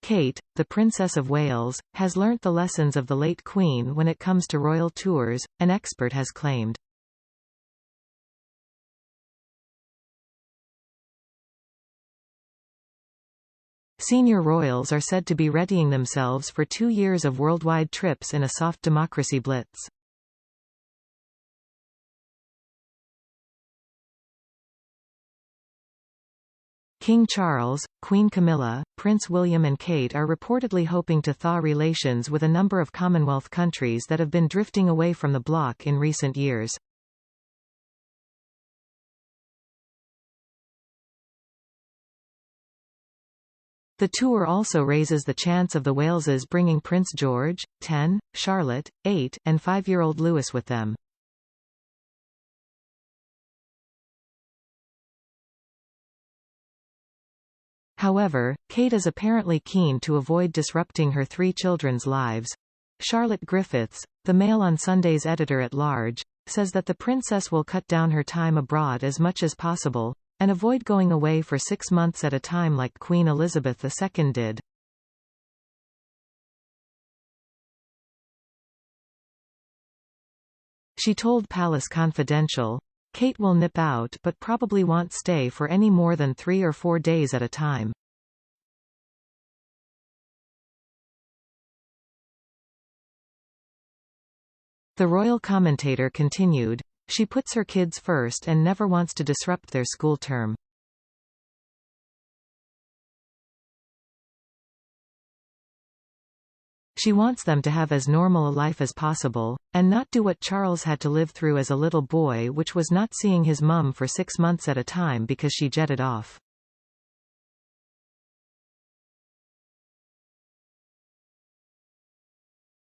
Kate, the Princess of Wales, has learnt the lessons of the late Queen when it comes to royal tours, an expert has claimed. Senior royals are said to be readying themselves for 2 years of worldwide trips in a soft democracy blitz. King Charles, Queen Camilla, Prince William and Kate are reportedly hoping to thaw relations with a number of Commonwealth countries that have been drifting away from the bloc in recent years. The tour also raises the chance of the Waleses bringing Prince George, 10, Charlotte, 8, and 5-year-old Louis with them. However, Kate is apparently keen to avoid disrupting her 3 children's lives. Charlotte Griffiths, the Mail on Sunday's editor-at-large, says that the princess will cut down her time abroad as much as possible, and avoid going away for 6 months at a time like Queen Elizabeth II did. She told Palace Confidential, "Kate will nip out but probably won't stay for any more than 3 or 4 days at a time." The royal commentator continued, "She puts her kids first and never wants to disrupt their school term." She wants them to have as normal a life as possible, and not do what Charles had to live through as a little boy, which was not seeing his mum for 6 months at a time because she jetted off.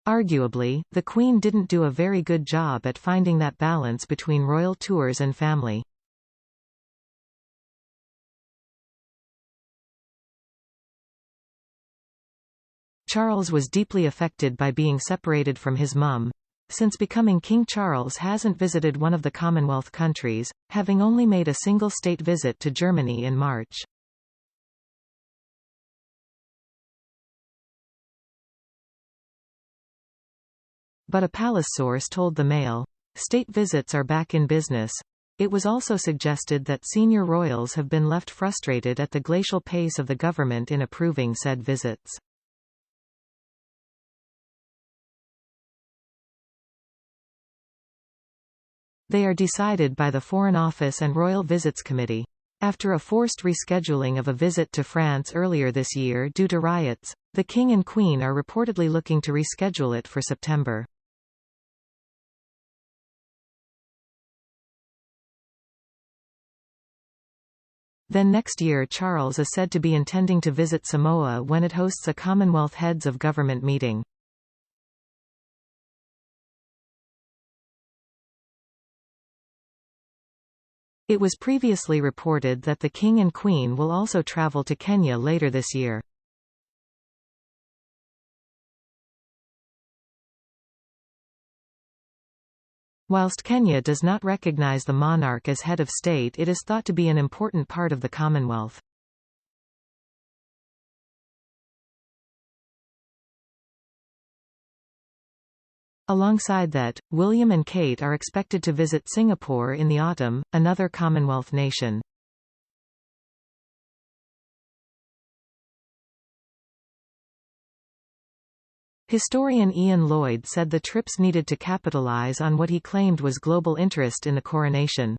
Arguably, the Queen didn't do a very good job at finding that balance between royal tours and family. Charles was deeply affected by being separated from his mum. Since becoming King, Charles hasn't visited one of the Commonwealth countries, having only made a single state visit to Germany in March. But a palace source told the Mail, "State visits are back in business." It was also suggested that senior royals have been left frustrated at the glacial pace of the government in approving said visits. They are decided by the Foreign Office and Royal Visits Committee. After a forced rescheduling of a visit to France earlier this year due to riots, the King and Queen are reportedly looking to reschedule it for September. Then next year Charles is said to be intending to visit Samoa when it hosts a Commonwealth Heads of Government meeting. It was previously reported that the King and Queen will also travel to Kenya later this year. Whilst Kenya does not recognize the monarch as head of state, it is thought to be an important part of the Commonwealth. Alongside that, William and Kate are expected to visit Singapore in the autumn, another Commonwealth nation. Historian Ian Lloyd said the trips needed to capitalize on what he claimed was global interest in the coronation.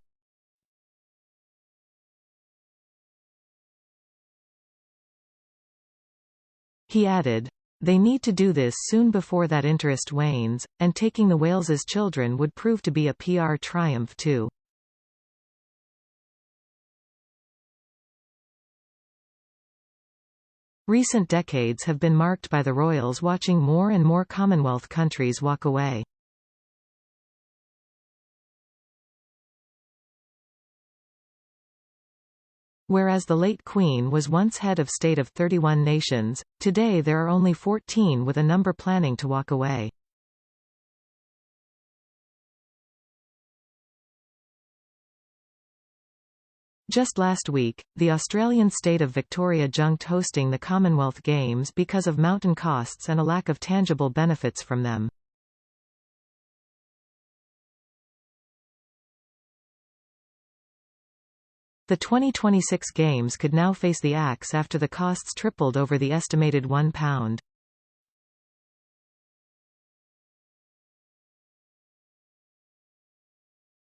He added, "They need to do this soon before that interest wanes, and taking the Wales's children would prove to be a PR triumph too." Recent decades have been marked by the royals watching more and more Commonwealth countries walk away. Whereas the late Queen was once head of state of 31 nations, today there are only 14, with a number planning to walk away. Just last week, the Australian state of Victoria junked hosting the Commonwealth Games because of mountain costs and a lack of tangible benefits from them. The 2026 Games could now face the axe after the costs tripled over the estimated £1.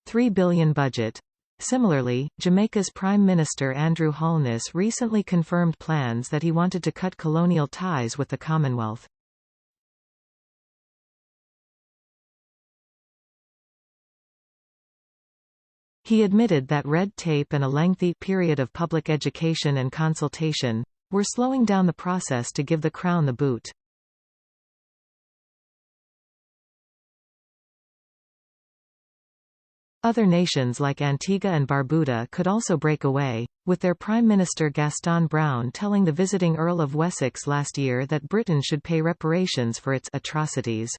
$3 billion budget. Similarly, Jamaica's Prime Minister Andrew Holness recently confirmed plans that he wanted to cut colonial ties with the Commonwealth. He admitted that red tape and a lengthy period of public education and consultation were slowing down the process to give the Crown the boot. Other nations like Antigua and Barbuda could also break away, with their Prime Minister Gaston Browne telling the visiting Earl of Wessex last year that Britain should pay reparations for its atrocities.